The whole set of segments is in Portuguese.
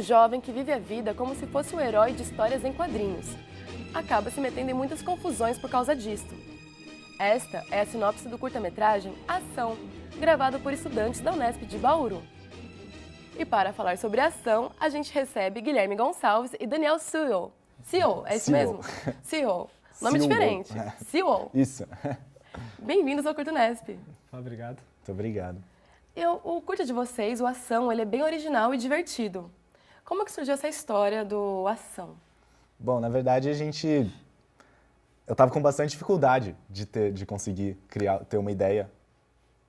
jovem que vive a vida como se fosse o herói de histórias em quadrinhos. Acaba se metendo em muitas confusões por causa disto. Esta é a sinopse do curta-metragem Ação, gravado por estudantes da Unesp de Bauru. E para falar sobre ação, a gente recebe Guilherme Gonçalves e Daniel Sewell. Sewell, é isso mesmo? Sewell. Nome diferente. Sewell. Isso. Bem-vindos ao Curta Unesp. Obrigado. Muito obrigado. O curta de vocês, o Ação, ele é bem original e divertido. Como que surgiu essa história do Ação? Bom, na verdade, eu estava com bastante dificuldade de conseguir ter uma ideia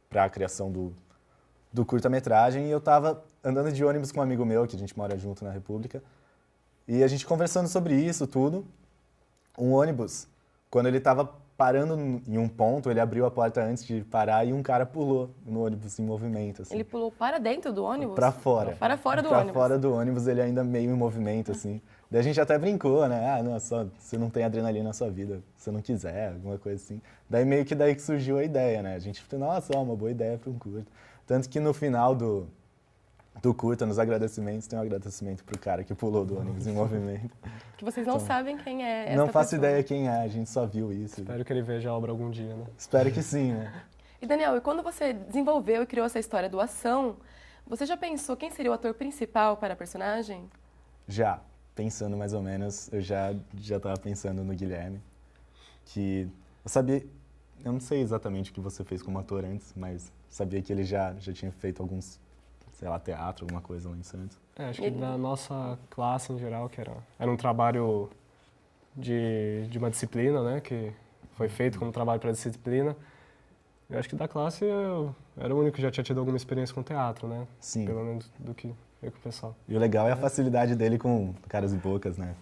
para a criação do curta-metragem, e eu estava andando de ônibus com um amigo meu, que a gente mora junto na República, e a gente conversando sobre isso tudo. Um ônibus, quando ele estava parando em um ponto, ele abriu a porta antes de parar e um cara pulou no ônibus em movimento. Assim. Ele pulou para dentro do ônibus? Para fora. Para fora do pra ônibus. Para fora do ônibus, ele ainda meio em movimento, assim. Daí a gente até brincou, né? Ah, não, você não tem adrenalina na sua vida, se você não quiser, alguma coisa assim. Daí meio que daí que surgiu a ideia, né? A gente falou, nossa, uma boa ideia para um curta. Tanto que no final do curta, nos agradecimentos, tem um agradecimento pro cara que pulou do ônibus em movimento. Que vocês não sabem quem é essa Não faço pessoa. ideia quem é, a gente só viu isso. Espero que ele veja a obra algum dia, né? Espero que sim, né? E Daniel, e quando você desenvolveu e criou essa história do Ação, você já pensou quem seria o ator principal para a personagem? Já, pensando mais ou menos, eu já estava pensando no Guilherme, que eu sabia, eu não sei exatamente o que você fez como ator antes, mas sabia que ele já tinha feito alguns, sei lá, teatro, alguma coisa lá em Santos. Acho que da nossa classe em geral, que era um trabalho de uma disciplina, né, que foi feito como trabalho para disciplina. Eu acho que da classe eu era o único que já tinha tido alguma experiência com teatro, né? Sim. Pelo menos do que eu com o pessoal. E o legal é a facilidade dele com caras e bocas, né?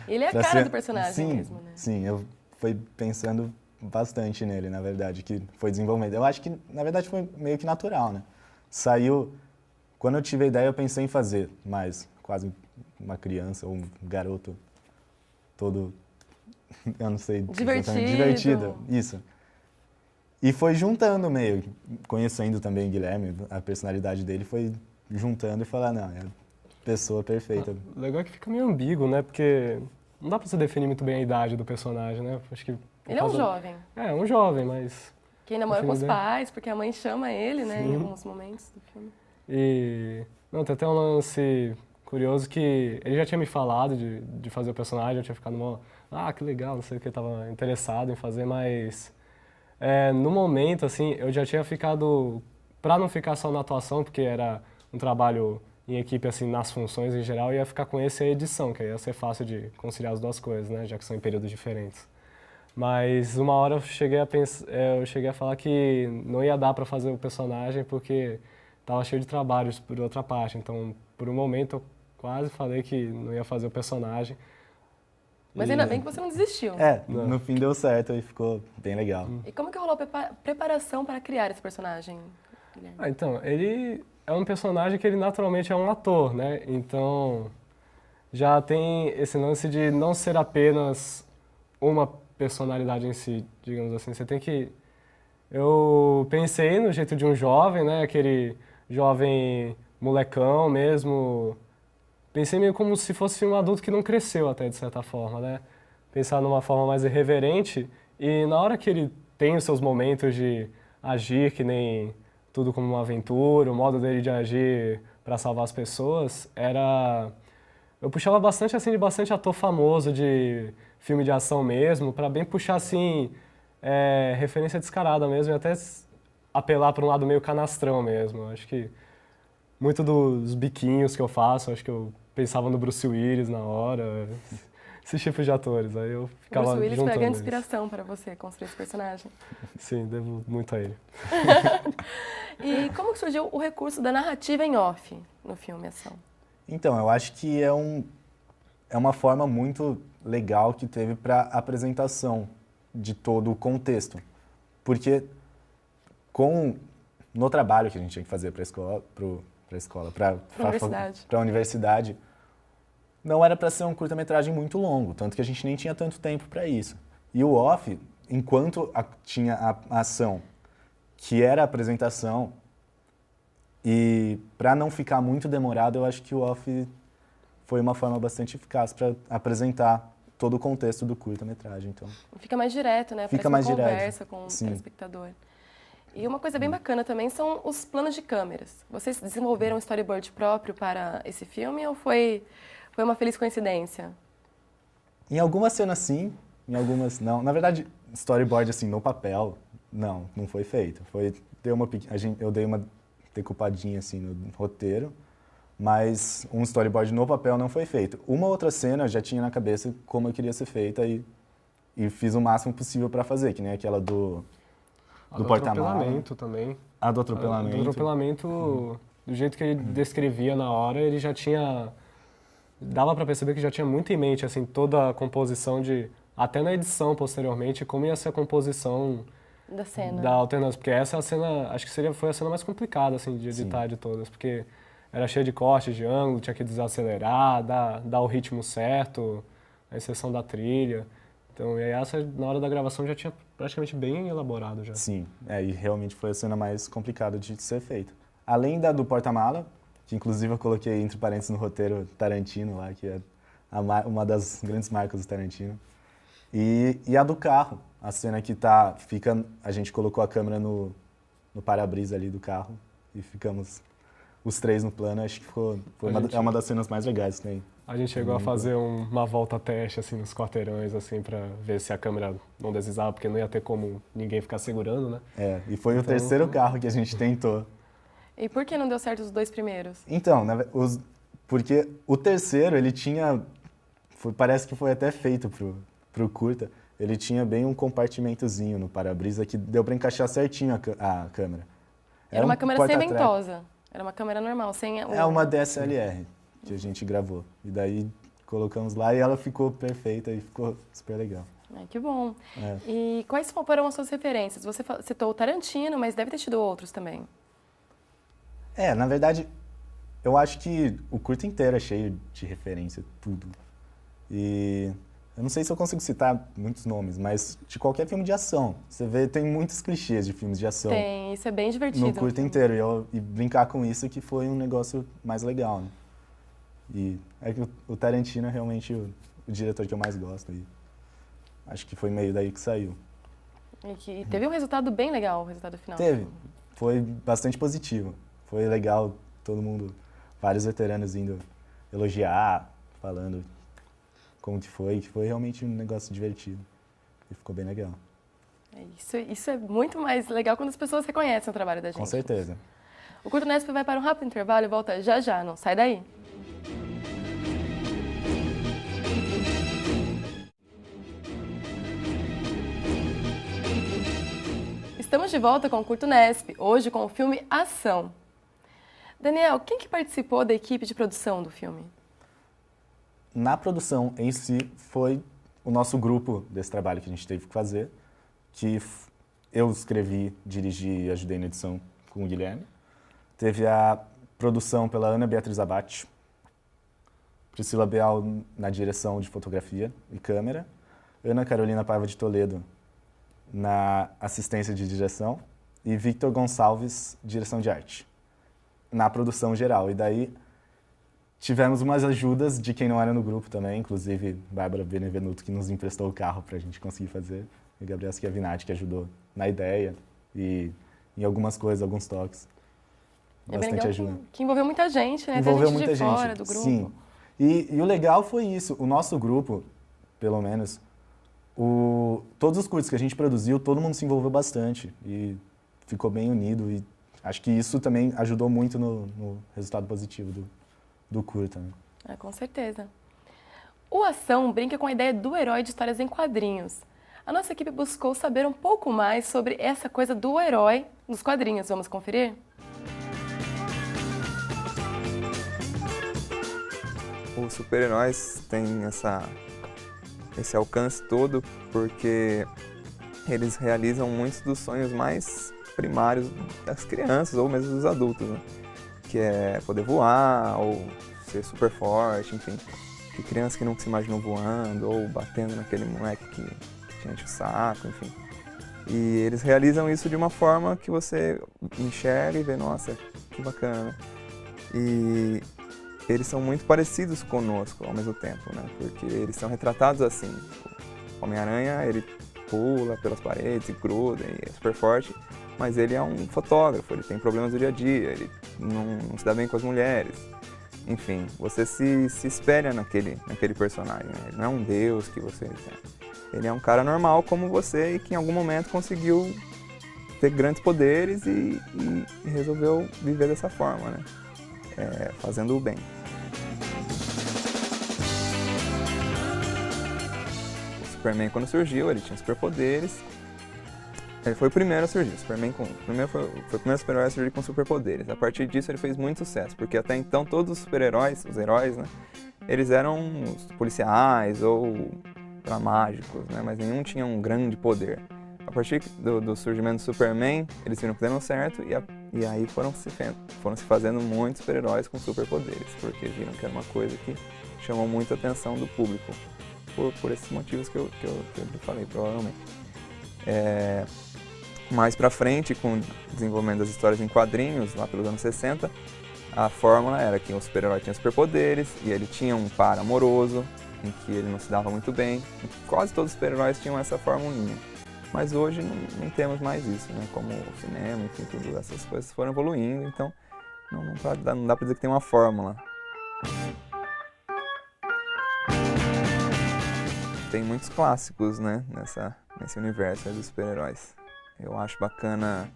Ele é a cara do personagem mesmo, né? Sim, eu fui pensando bastante nele, na verdade, que foi desenvolvimento. Eu acho que, na verdade, foi meio que natural, né? Saiu... Quando eu tive a ideia, eu pensei em fazer, mas quase uma criança ou um garoto todo, eu não sei... Divertido, isso. E foi juntando meio, conhecendo também o Guilherme, a personalidade dele, foi juntando e falando, não, é a pessoa perfeita. O legal é que fica meio ambíguo, né? Porque não dá pra você definir muito bem a idade do personagem, né? Acho que ele é um jovem. É um jovem, mas... Que ainda mora com os pais, porque a mãe chama ele, né, em alguns momentos do filme. E... Não, tem até um lance curioso que ele já tinha me falado de fazer o personagem, eu tinha ficado mó... Ah, que legal, não sei o que, eu tava interessado em fazer, mas... no momento, assim, eu já tinha ficado... Pra não ficar só na atuação, porque era um trabalho em equipe, assim, nas funções em geral, ia ficar com esse a edição, que aí ia ser fácil de conciliar as duas coisas, né, já que são em períodos diferentes. Mas uma hora eu cheguei a falar que não ia dar pra fazer o personagem, porque tava cheio de trabalhos por outra parte. Então, por um momento, eu quase falei que não ia fazer o personagem. Mas ainda bem que você não desistiu. No fim deu certo e ficou bem legal. E como que rolou a preparação para criar esse personagem, Guilherme? Então, ele é um personagem que ele naturalmente é um ator, né? Então, já tem esse lance de não ser apenas uma personalidade em si, digamos assim. Você tem que... Eu pensei no jeito de um jovem, né? Aquele jovem molecão mesmo. Pensei meio como se fosse um adulto que não cresceu até, de certa forma, né? Pensar numa forma mais irreverente e na hora que ele tem os seus momentos de agir, que nem tudo como uma aventura, o modo dele de agir para salvar as pessoas, eu puxava bastante, assim, de bastante ator famoso de filme de ação mesmo, para bem puxar, assim, referência descarada mesmo e até apelar para um lado meio canastrão mesmo. Acho que muito dos biquinhos que eu faço, acho que eu pensava no Bruce Willis na hora, esses tipos de atores. Aí eu ficava O Bruce Willis foi a grande eles. inspiração para você construir esse personagem. Sim, devo muito a ele. E como que surgiu o recurso da narrativa em off no filme Ação? Então, eu acho que é uma forma muito legal que teve para apresentação de todo o contexto. Porque no trabalho que a gente tinha que fazer para a universidade, não era para ser um curta-metragem muito longo, tanto que a gente nem tinha tanto tempo para isso. E o off, enquanto tinha a ação, que era a apresentação, E para não ficar muito demorado, eu acho que o off foi uma forma bastante eficaz para apresentar todo o contexto do curta-metragem. Então, Fica mais direto, né? Fica Parece mais uma direto. conversa com o Sim. telespectador. E uma coisa bem bacana também são os planos de câmeras. Vocês desenvolveram um storyboard próprio para esse filme ou foi uma feliz coincidência? em algumas cenas sim, em algumas não. Na verdade, storyboard assim no papel, não foi feito. Eu dei uma decupadinha assim no roteiro, mas um storyboard no papel não foi feito. Uma outra cena eu já tinha na cabeça como eu queria ser feita e fiz o máximo possível para fazer, que nem aquela do porta-mala. Atropelamento também. A do atropelamento. Do atropelamento, do jeito que ele descrevia na hora, ele já tinha... Dava pra perceber que já tinha muito em mente, assim, toda a composição de... Até na edição, posteriormente, como ia ser a composição Da cena. da alternância. Porque essa é a cena, acho que foi a cena mais complicada, assim, de editar de todas. Porque era cheia de cortes, de ângulo, tinha que desacelerar, dar o ritmo certo, a exceção da trilha. Então, e aí essa, na hora da gravação, já tinha praticamente bem elaborado já. Sim, e realmente foi a cena mais complicada de ser feita. Além da do porta-mala, que inclusive eu coloquei entre parênteses no roteiro Tarantino lá, que é uma das grandes marcas do Tarantino. E a do carro, a cena que a gente colocou a câmera no para-brisa ali do carro e ficamos os três no plano, acho que é uma das cenas mais legais que tem. A gente chegou a fazer uma volta teste, assim, nos quarteirões, assim, pra ver se a câmera não deslizava, porque não ia ter como ninguém ficar segurando, né? E foi o terceiro carro que a gente tentou. E por que não deu certo os dois primeiros? Então, porque o terceiro, ele tinha... Parece que foi até feito pro curta. Ele tinha bem um compartimentozinho no para-brisa que deu para encaixar certinho a câmera. Era uma câmera sem porta-treco. ventosa. Era uma câmera normal, sem... É uma DSLR que a gente gravou. E daí colocamos lá e ela ficou perfeita e ficou super legal. Ai, que bom. É. E quais foram as suas referências? Você citou o Tarantino, mas deve ter tido outros também. Na verdade, eu acho que o curto inteiro é cheio de referência, tudo. E eu não sei se eu consigo citar muitos nomes, mas de qualquer filme de ação. Você vê, tem muitos clichês de filmes de ação. Tem, isso é bem divertido. No curto inteiro. E brincar com isso que foi um negócio mais legal, né? E é que o Tarantino é realmente o diretor que eu mais gosto. E acho que foi meio daí que saiu. E que teve um resultado bem legal, o resultado final. Teve. Foi bastante positivo. Foi legal, todo mundo, vários veteranos indo elogiar, falando como que foi realmente um negócio divertido. E ficou bem legal. Isso é muito mais legal quando as pessoas reconhecem o trabalho da gente. Com certeza. O Curto Nesp vai para um rápido intervalo e volta já, não sai daí. Estamos de volta com o Curto Nesp, hoje com o filme Ação. Daniel, quem que participou da equipe de produção do filme? Na produção em si, foi o nosso grupo desse trabalho que a gente teve que fazer, que eu escrevi, dirigi e ajudei na edição com o Guilherme. Teve a produção pela Ana Beatriz Abate, Priscila Beal na direção de fotografia e câmera, Ana Carolina Paiva de Toledo na assistência de direção e Victor Gonçalves, direção de arte, na produção geral. E daí tivemos umas ajudas de quem não era no grupo também, inclusive Bárbara Benevenuto, que nos emprestou o carro para a gente conseguir fazer, e Gabriel Schiavinati, que ajudou na ideia e em algumas coisas, alguns toques. Bastante ajuda. Que envolveu muita gente, né? Envolveu Até gente muita de gente, fora do grupo. sim. E o legal foi isso, o nosso grupo, pelo menos, todos os cursos que a gente produziu, todo mundo se envolveu bastante e ficou bem unido. E acho que isso também ajudou muito no resultado positivo do curta. Né? Com certeza. O Ação brinca com a ideia do herói de histórias em quadrinhos. A nossa equipe buscou saber um pouco mais sobre essa coisa do herói nos quadrinhos. Vamos conferir? Os super-heróis têm esse alcance todo porque eles realizam muitos dos sonhos mais primários das crianças ou mesmo dos adultos, né? Que é poder voar ou ser super forte, enfim. Que crianças que nunca se imaginam voando ou batendo naquele moleque que te enche o saco, enfim. E eles realizam isso de uma forma que você enxerga e vê, nossa, que bacana, né? E eles são muito parecidos conosco ao mesmo tempo, né? Porque eles são retratados assim. O Homem-Aranha, ele pula pelas paredes e gruda, e é super forte, mas ele é um fotógrafo, ele tem problemas do dia a dia, ele não se dá bem com as mulheres. Enfim, você se espelha naquele personagem, né? Ele não é um deus que você... Ele é um cara normal como você e que em algum momento conseguiu ter grandes poderes e resolveu viver dessa forma, né? Fazendo o bem. O Superman, quando surgiu, ele tinha superpoderes. Ele foi o primeiro a surgir. O Superman foi o primeiro super-herói a surgir com superpoderes. A partir disso, ele fez muito sucesso, porque até então todos os super-heróis, os heróis, né, eles eram policiais ou mágicos, né, mas nenhum tinha um grande poder. A partir do surgimento do Superman, eles viram que deu certo e aí foram se fazendo muitos super-heróis com superpoderes, porque viram que era uma coisa que chamou muito a atenção do público, por esses motivos que eu falei, provavelmente. Mais pra frente, com o desenvolvimento das histórias em quadrinhos, lá pelos anos 60, a fórmula era que o super-herói tinha superpoderes e ele tinha um par amoroso, em que ele não se dava muito bem. Quase todos os super-heróis tinham essa formulinha. Mas hoje não temos mais isso, né? Como o cinema, enfim, tudo essas coisas foram evoluindo, então não dá pra dizer que tem uma fórmula. Tem muitos clássicos, né, nesse universo dos super-heróis. Eu acho bacana.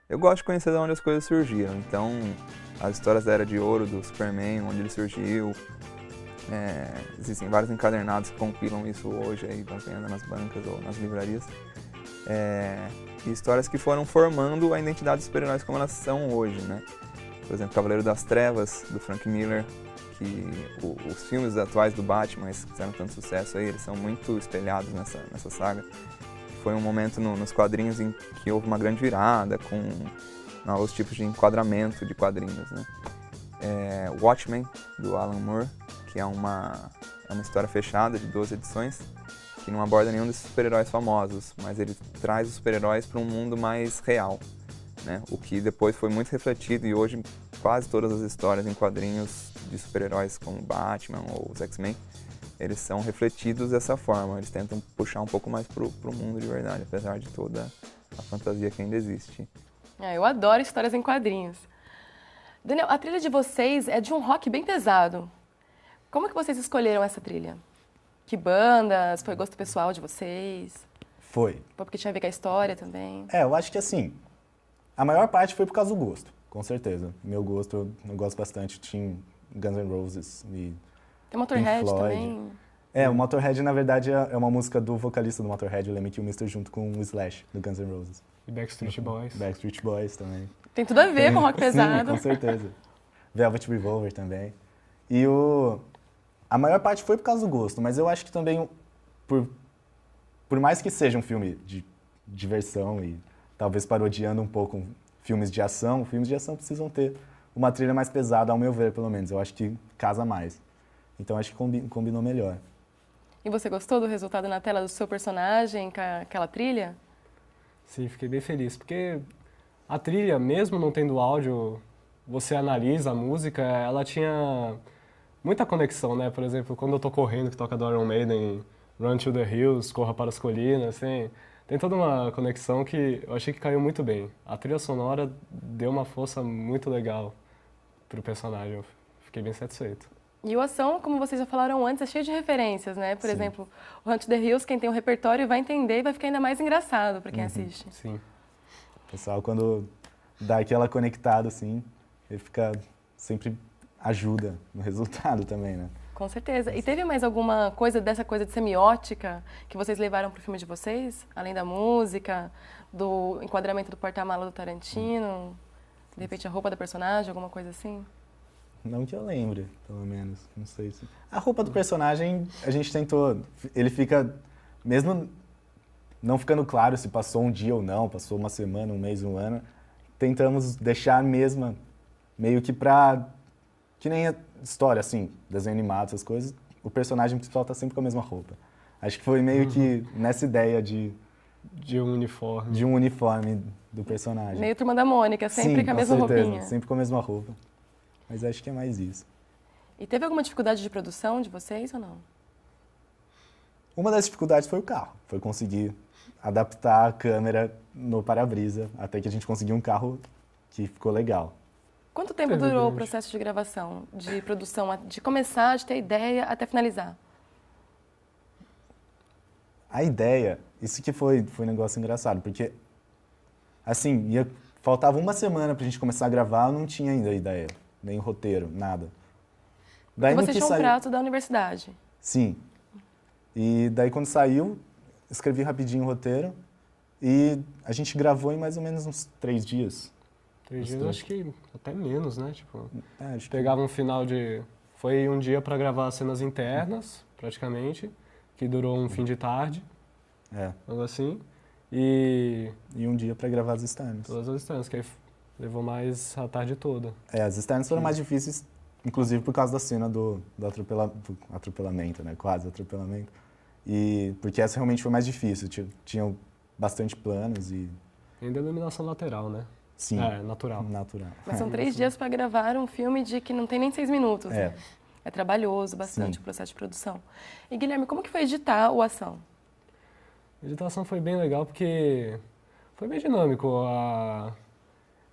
Eu gosto de conhecer de onde as coisas surgiram. Então, as histórias da Era de Ouro do Superman, onde ele surgiu. Existem vários encadernados que compilam isso hoje aí, venda nas bancas ou nas livrarias. E histórias que foram formando a identidade dos super-heróis como elas são hoje, né? Por exemplo, Cavaleiro das Trevas, do Frank Miller, que os filmes atuais do Batman, que fizeram tanto sucesso aí, eles são muito espelhados nessa saga. Foi um momento nos quadrinhos em que houve uma grande virada com novos tipos de enquadramento de quadrinhos, né? Watchmen, do Alan Moore, que é uma história fechada de 12 edições, que não aborda nenhum desses super-heróis famosos, mas ele traz os super-heróis para um mundo mais real, né? O que depois foi muito refletido e hoje quase todas as histórias em quadrinhos de super-heróis como Batman ou os X-Men, eles são refletidos dessa forma, eles tentam puxar um pouco mais pro mundo de verdade, apesar de toda a fantasia que ainda existe. Eu adoro histórias em quadrinhos. Daniel, a trilha de vocês é de um rock bem pesado. Como que vocês escolheram essa trilha? Que bandas? Foi gosto pessoal de vocês? Foi. Foi porque tinha a ver com a história também? Eu acho que assim, a maior parte foi por causa do gosto, com certeza. Meu gosto, eu gosto bastante, tinha Guns N' Roses e Tem Motorhead também? O Motorhead, na verdade, é uma música do vocalista do Motorhead, o Lemmy Kilmister, junto com o Slash, do Guns N' Roses. E Backstreet Boys. Backstreet Boys também. Tem tudo a ver com rock pesado. Sim, com certeza. Velvet Revolver também. E a maior parte foi por causa do gosto, mas eu acho que também, por mais que seja um filme de diversão e talvez parodiando um pouco filmes de ação precisam ter uma trilha mais pesada, ao meu ver, pelo menos. Eu acho que casa mais. Então acho que combinou melhor. E você gostou do resultado na tela do seu personagem com aquela trilha? Sim, fiquei bem feliz, porque a trilha, mesmo não tendo áudio, você analisa a música, ela tinha muita conexão, né? Por exemplo, quando eu tô correndo, que toca do Iron Maiden, Run to the Hills, Corra para as Colinas, tem toda uma conexão que eu achei que caiu muito bem. A trilha sonora deu uma força muito legal pro personagem, eu fiquei bem satisfeito. E o Ação, como vocês já falaram antes, é cheio de referências, né? Por Sim. exemplo, o Run to the Hills, quem tem um repertório vai entender e vai ficar ainda mais engraçado para quem assiste. Sim. O pessoal, quando dá aquela conectada, assim, ele sempre ajuda no resultado também, né? Com certeza. E teve mais alguma coisa dessa coisa de semiótica que vocês levaram pro filme de vocês? Além da música, do enquadramento do porta-mala do Tarantino, de repente a roupa da personagem, alguma coisa assim? Não que eu lembre, pelo menos. Não sei se... A roupa do personagem, a gente tentou... Ele fica... Mesmo não ficando claro se passou um dia ou não, passou uma semana, um mês, um ano, tentamos deixar a mesma, meio que pra... Que nem a história, assim, desenho animado, essas coisas, o personagem principal tá sempre com a mesma roupa. Acho que foi meio que nessa ideia De um uniforme. De um uniforme do personagem. Meio Turma da Mônica, sempre Sim, com a mesma certeza, roupinha. sempre com a mesma roupa. Mas acho que é mais isso. E teve alguma dificuldade de produção de vocês ou não? Uma das dificuldades foi o carro, foi conseguir adaptar a câmera no para-brisa, até que a gente conseguiu um carro que ficou legal. Quanto tempo Teve durou o grande. processo de gravação, de produção, de começar, de ter ideia até finalizar? A ideia, isso que foi um negócio engraçado, porque, assim, faltava uma semana pra gente começar a gravar, eu não tinha ainda ideia, nem roteiro, nada. Porque no vocês que tinham um saiu- prazo da universidade. Sim. E daí quando saiu, escrevi rapidinho o roteiro e a gente gravou em mais ou menos uns 3 dias. 3 dias, Bastante. acho que até menos, né? Tipo, Acho que pegava um final de... Foi um dia para gravar as cenas internas, praticamente, que durou um fim de tarde, algo assim. E E um dia pra gravar as externas. todas as externas, que aí levou mais a tarde toda. As externas foram mais difíceis, inclusive por causa da cena do atropelamento, né? Quase atropelamento. E porque essa realmente foi mais difícil, tinham bastante planos e Ainda a iluminação lateral, né? sim, É, natural. natural. Mas são 3 dias para gravar um filme de que não tem nem 6 minutos. É. Né? É trabalhoso bastante Sim. o processo de produção. E Guilherme, como que foi editar o Ação? A editação foi bem legal porque foi bem dinâmico.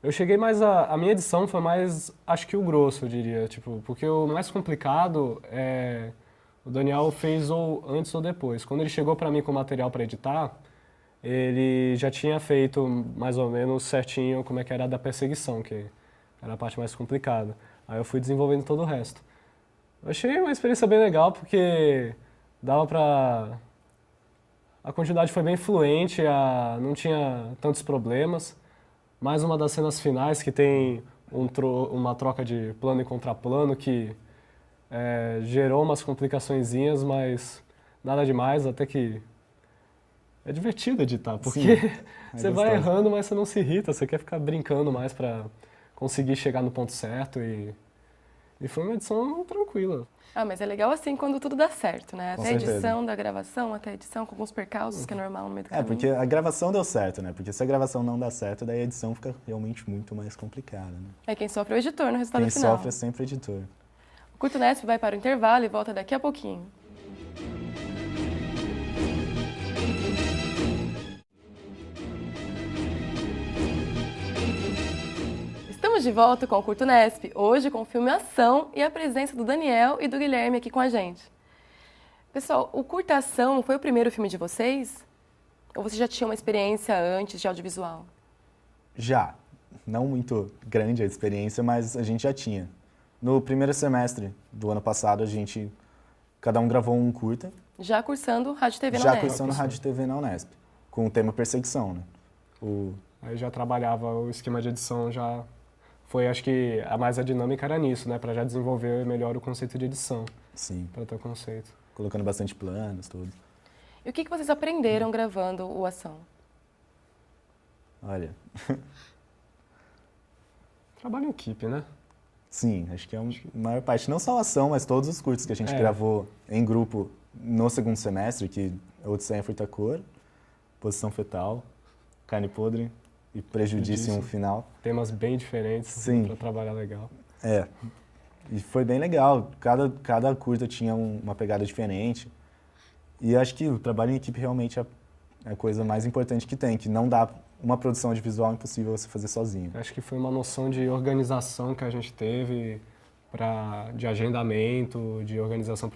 Eu cheguei mais a minha edição foi mais, acho que o grosso, eu diria, tipo, porque o mais complicado é o Daniel fez ou antes ou depois. Quando ele chegou para mim com o material para editar, ele já tinha feito mais ou menos certinho como é que era a da perseguição, que era a parte mais complicada. Aí eu fui desenvolvendo todo o resto. Eu achei uma experiência bem legal porque dava pra... A quantidade foi bem fluente, não tinha tantos problemas. Mais uma das cenas finais que tem uma troca de plano e contraplano que gerou umas complicaçõezinhas, mas nada demais, até que é divertido editar, porque você vai gostoso. errando, mas você não se irrita, você quer ficar brincando mais pra conseguir chegar no ponto certo e foi uma edição tranquila. Ah, mas é legal assim quando tudo dá certo, né? Com Até a certeza. edição da gravação, até a edição com alguns percalços, que é normal no meio do caminho. Porque a gravação deu certo, né? Porque se a gravação não dá certo, daí a edição fica realmente muito mais complicada, né? É quem sofre é o editor no resultado Quem final. sofre é sempre o editor. O Curto Nesp vai para o intervalo e volta daqui a pouquinho. Estamos de volta com o Curto Nesp, hoje com o filme Ação e a presença do Daniel e do Guilherme aqui com a gente. Pessoal, o Curta Ação foi o primeiro filme de vocês? Ou você já tinha uma experiência antes de audiovisual? Já. Não muito grande a experiência, mas a gente já tinha. No primeiro semestre do ano passado, cada um gravou um curta, Já cursando Rádio e TV na já UNESP. cursando Rádio e TV na Unesp, com o tema perseguição, né? Aí já trabalhava o esquema de edição, já foi, acho que a dinâmica era nisso, né? Pra já desenvolver melhor o conceito de edição, Sim, para ter o conceito. colocando bastante planos, tudo. E o que vocês aprenderam gravando o Ação? Olha, Trabalho em equipe, né? sim, acho que é a maior parte. Não só a ação, mas todos os curtos que a gente gravou em grupo no segundo semestre, que Odisseia em Fruta Cor, Posição Fetal, Carne Podre e Prejudice em um Final. Temas bem diferentes Sim. para trabalhar legal. E foi bem legal. Cada curta tinha uma pegada diferente. E acho que o trabalho em equipe realmente é a coisa mais importante que tem, que não dá uma produção audiovisual impossível você fazer sozinho. Acho que foi uma noção de organização que a gente teve, de agendamento, de organização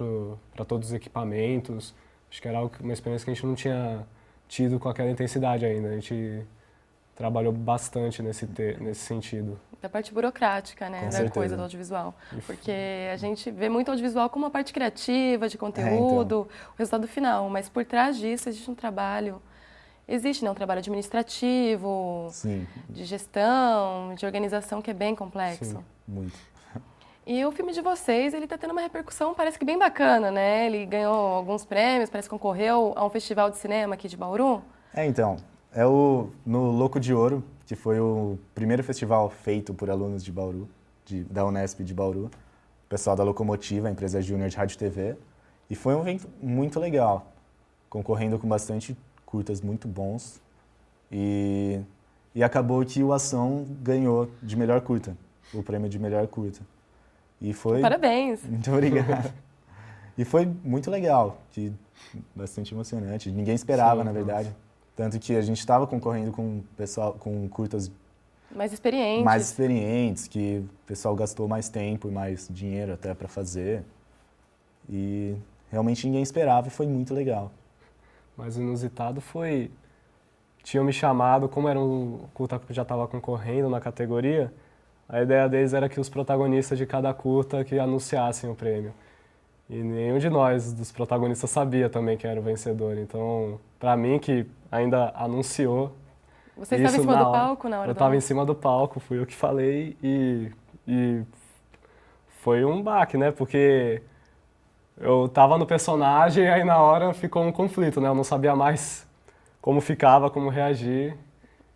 para todos os equipamentos. Acho que era uma experiência que a gente não tinha tido com aquela intensidade ainda. A gente trabalhou bastante nesse sentido. Da parte burocrática, né, Com da certeza. coisa do audiovisual. Porque a gente vê muito audiovisual como uma parte criativa, de conteúdo, o resultado final. Mas por trás disso existe um trabalho... Existe, né, um trabalho administrativo, Sim, de gestão, de organização que é bem complexo. Sim. muito. E o filme de vocês, ele tá tendo uma repercussão, parece que bem bacana, né? Ele ganhou alguns prêmios, parece que concorreu a um festival de cinema aqui de Bauru. Então, no Louco de Ouro, que foi o primeiro festival feito por alunos de Bauru, da Unesp de Bauru, o pessoal da Locomotiva, a empresa júnior de rádio e TV, e foi um evento muito legal, concorrendo com bastante curtas muito bons, e E acabou que o Ação ganhou de melhor curta, o prêmio de melhor curta. E foi... Parabéns! Muito obrigado. E foi muito legal, bastante emocionante. Ninguém esperava, na verdade. Tanto que a gente estava concorrendo com pessoal, com curtas mais experientes, que o pessoal gastou mais tempo e mais dinheiro até para fazer. E realmente ninguém esperava e foi muito legal. Mas o inusitado foi... Tinham me chamado, como era um curta que já estava concorrendo na categoria, a ideia deles era que os protagonistas de cada curta que anunciassem o prêmio. E nenhum de nós, dos protagonistas, sabia também quem era o vencedor. Então, para mim, que ainda anunciou... Você estava em cima do palco na hora? Eu estava em cima do palco, fui eu que falei e foi um baque, né? Porque eu estava no personagem e aí na hora ficou um conflito, né? Eu não sabia mais como ficava, como reagir.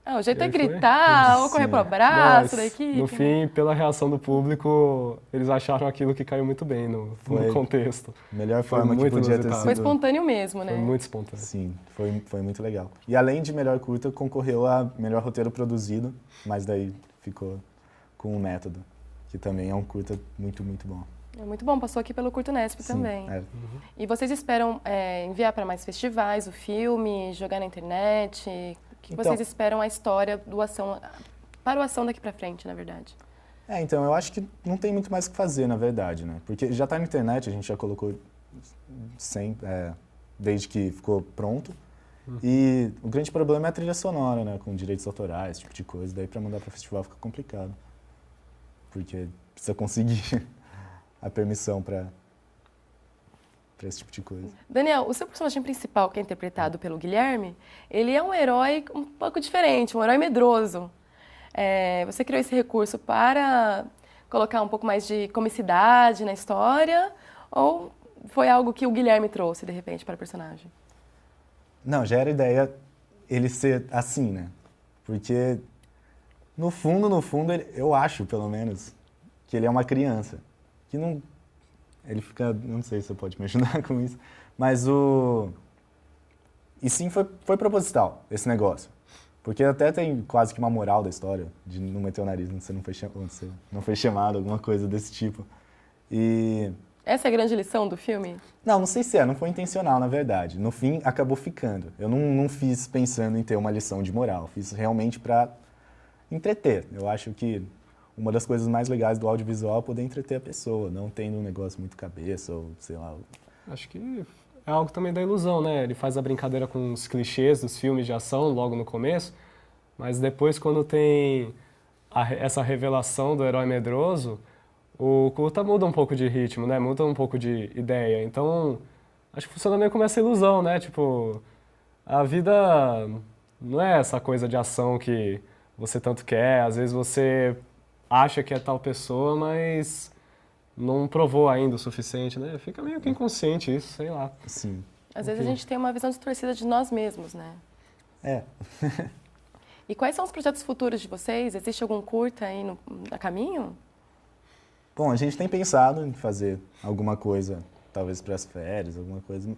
O jeito é gritar ou correr pro abraço da equipe. No fim, pela reação do público, eles acharam aquilo que caiu muito bem no contexto. Melhor forma que podia ter sido. Foi espontâneo mesmo, né? Foi muito espontâneo. Sim, foi muito legal. E além de melhor curta, concorreu a melhor roteiro produzido, mas daí ficou com o Método, que também é um curta muito, muito bom. É muito bom, passou aqui pelo Curto Nesp também. É. E vocês esperam enviar para mais festivais o filme, jogar na internet? Que vocês esperam a história do Ação, para o Ação daqui para frente, na verdade? Então, eu acho que não tem muito mais o que fazer, na verdade, né? Porque já está na internet, a gente já colocou desde que ficou pronto. E o grande problema é a trilha sonora, né? Com direitos autorais, esse tipo de coisa. Daí, para mandar para o festival fica complicado. Porque precisa conseguir a permissão para esse tipo de coisa. Daniel, o seu personagem principal, que é interpretado pelo Guilherme, ele é um herói um pouco diferente, um herói medroso. Você criou esse recurso para colocar um pouco mais de comicidade na história ou foi algo que o Guilherme trouxe, de repente, para o personagem? Não, já era ideia ele ser assim, né? Porque, no fundo, eu acho, pelo menos, que ele é uma criança. Que não... Ele fica... Não sei se você pode me ajudar com isso. Mas E sim, foi proposital, esse negócio. Porque até tem quase que uma moral da história, de não meter o nariz, você não foi chamado, alguma coisa desse tipo. E... Essa é a grande lição do filme? Não sei se não foi intencional, na verdade. No fim, acabou ficando. Eu não fiz pensando em ter uma lição de moral, fiz realmente para entreter. Eu acho que uma das coisas mais legais do audiovisual é poder entreter a pessoa, não tendo um negócio muito cabeça ou sei lá. Acho que é algo também da ilusão, né? Ele faz a brincadeira com os clichês dos filmes de ação logo no começo, mas depois quando tem essa revelação do herói medroso, o curta muda um pouco de ritmo, né? Muda um pouco de ideia. Então, acho que funciona meio como essa ilusão, né? Tipo, a vida não é essa coisa de ação que você tanto quer. Às vezes você acha que é tal pessoa, mas não provou ainda o suficiente, né? Fica meio que inconsciente isso, sei lá. Sim. Às vezes a gente tem uma visão distorcida de nós mesmos, né? É. E quais são os projetos futuros de vocês? Existe algum curta aí a caminho? Bom, a gente tem pensado em fazer alguma coisa, talvez para as férias, alguma coisa,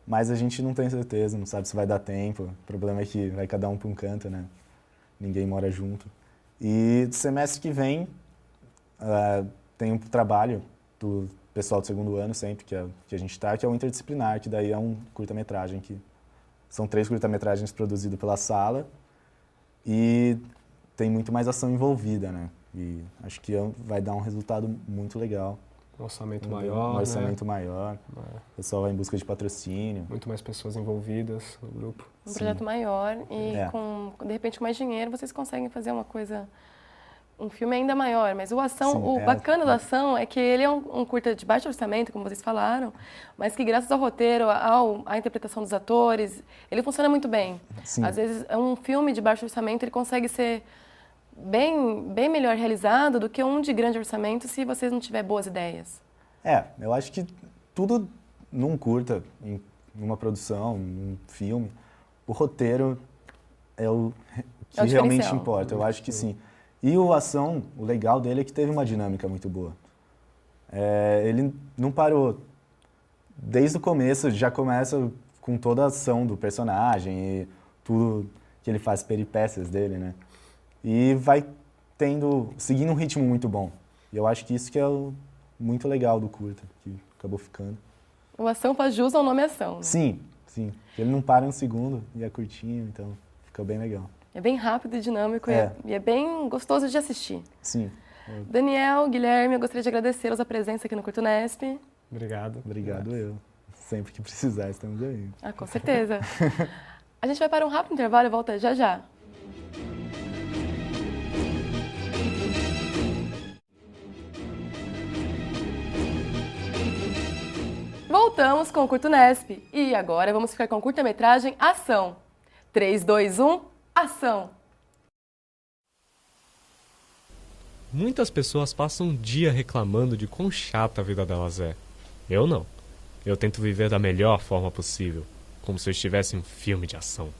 mas a gente não tem certeza, não sabe se vai dar tempo. O problema é que vai cada um para um canto, né? Ninguém mora junto. E semestre que vem tem um trabalho do pessoal do segundo ano sempre, que a gente está, que é o Interdisciplinar, que daí é um curta-metragem, que são 3 curta-metragens produzidos pela sala e tem muito mais ação envolvida, né? E acho que vai dar um resultado muito legal. Um orçamento maior, Um orçamento né? maior. O pessoal vai em busca de patrocínio. Muito mais pessoas envolvidas no grupo. Um projeto maior e de repente com mais dinheiro vocês conseguem fazer um filme ainda maior. Mas o bacana do Ação é que ele é um curta de baixo orçamento, como vocês falaram, mas que graças ao roteiro, à interpretação dos atores, ele funciona muito bem. Sim. Às vezes um filme de baixo orçamento ele consegue ser bem melhor realizado do que um de grande orçamento se vocês não tiverem boas ideias. Eu acho que tudo num curta, em uma produção, num filme, o roteiro é o que realmente importa, eu acho que sim. E o Ação, o legal dele é que teve uma dinâmica muito boa. Ele não parou. Desde o começo, já começa com toda a ação do personagem e tudo que ele faz, peripécias dele, né? e vai seguindo um ritmo muito bom. E eu acho que isso que é muito legal do curta, que acabou ficando. O Ação faz jus ao nome Ação. Né? Sim. Ele não para um segundo e é curtinho, então ficou bem legal. É bem rápido e dinâmico e é bem gostoso de assistir. Sim. Daniel, Guilherme, eu gostaria de agradecê-los a presença aqui no Curto Nesp. Obrigado. Obrigado eu. Sempre que precisar, estamos aí. Ah, com certeza. A gente vai para um rápido intervalo e volta já já. Voltamos com o Curto Nesp e agora vamos ficar com a curta-metragem Ação. 3, 2, 1, ação! Muitas pessoas passam um dia reclamando de quão chata a vida delas é. Eu não. Eu tento viver da melhor forma possível, como se eu estivesse em um filme de ação.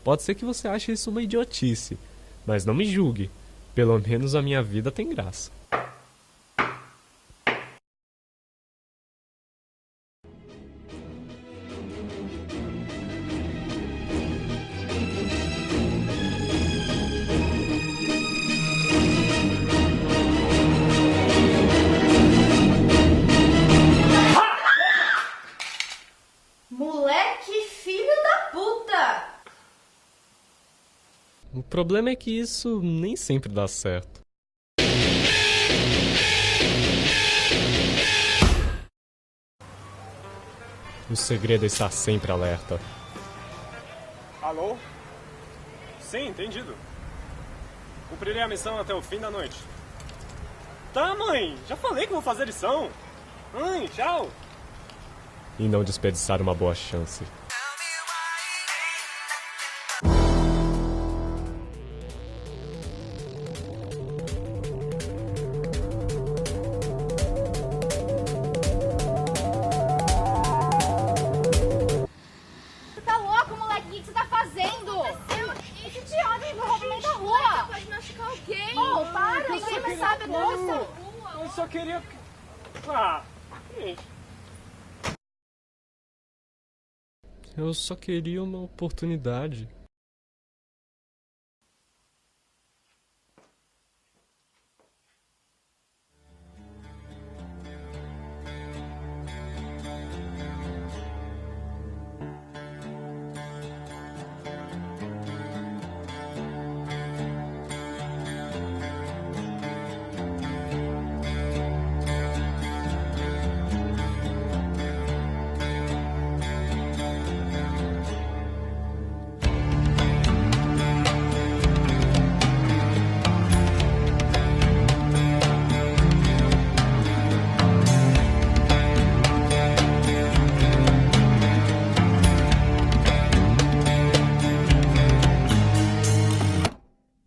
Pode ser que você ache isso uma idiotice, mas não me julgue. Pelo menos a minha vida tem graça. Moleque, filho da puta! O problema é que isso nem sempre dá certo. O segredo é estar sempre alerta. Alô? Sim, entendido. Cumprirei a missão até o fim da noite. Tá, mãe. Já falei que vou fazer lição. Mãe, tchau. E não desperdiçar uma boa chance. Você tá louco, moleque? O que você tá fazendo? Esse idiota empurrou no meio da rua! Pode machucar alguém! Oh, para! Ninguém vai saber dessa! Eu só queria... Ah, gente. Eu só queria uma oportunidade.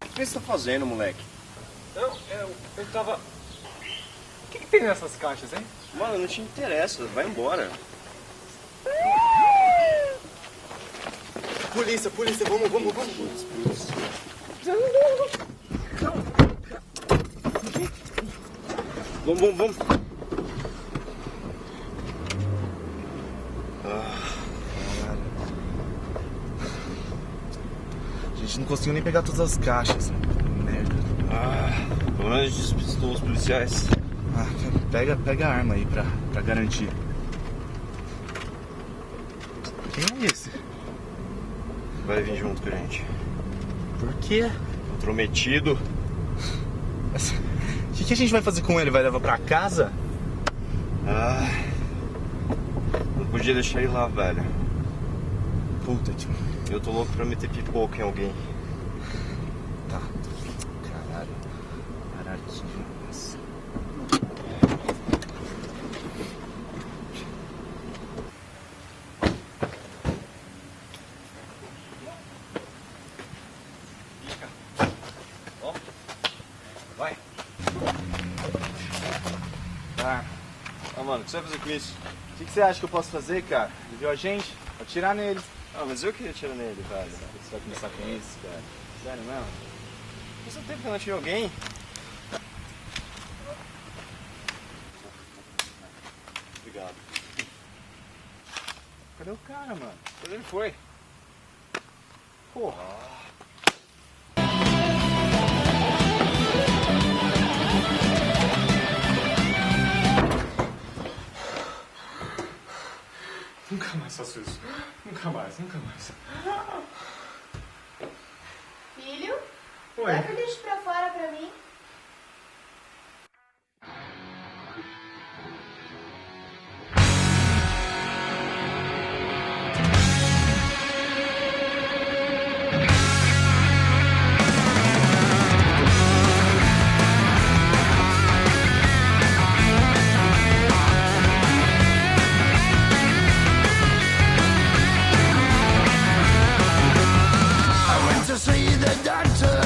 O que você tá fazendo, moleque? Não, eu tava... O que tem nessas caixas, hein? Mano, não te interessa, vai embora. Polícia, vamos. Vamos. Caralho. A gente não conseguiu nem pegar todas as caixas. Merda. Pelo menos a gente despistou os policiais. Pega a arma aí pra garantir. Quem é esse? Vai vir junto com a gente. Por quê? Intrometido. O que a gente vai fazer com ele? Vai levar pra casa? Não podia deixar ele lá, velho. Puta, tio. Eu tô louco pra meter pipoca em alguém. Tá. Caralho, que nossa. Ó. Vai. Tá. Mano, o que você vai fazer com isso? O que você acha que eu posso fazer, cara? Ele viu a gente? Atirar nele. Mas eu queria atirar nele, velho. Você vai começar com isso, cara? Sério mesmo? Você não teve que não atirei alguém? Obrigado. Cadê o cara, mano? Onde ele foi? Porra. Nunca mais faço isso. Nunca mais, nunca mais. Filho, Oi. leva o lixo pra fora pra mim. To see the doctor,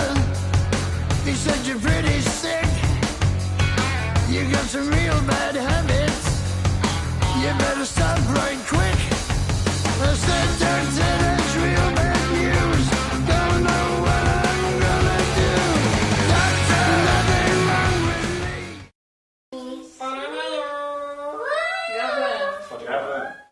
he said you're pretty sick. You got some real bad habits. You better stop right quick. I said, doctor, that's real bad news. Don't know what I'm gonna do. Doctor, nothing wrong with me. Pode gravar.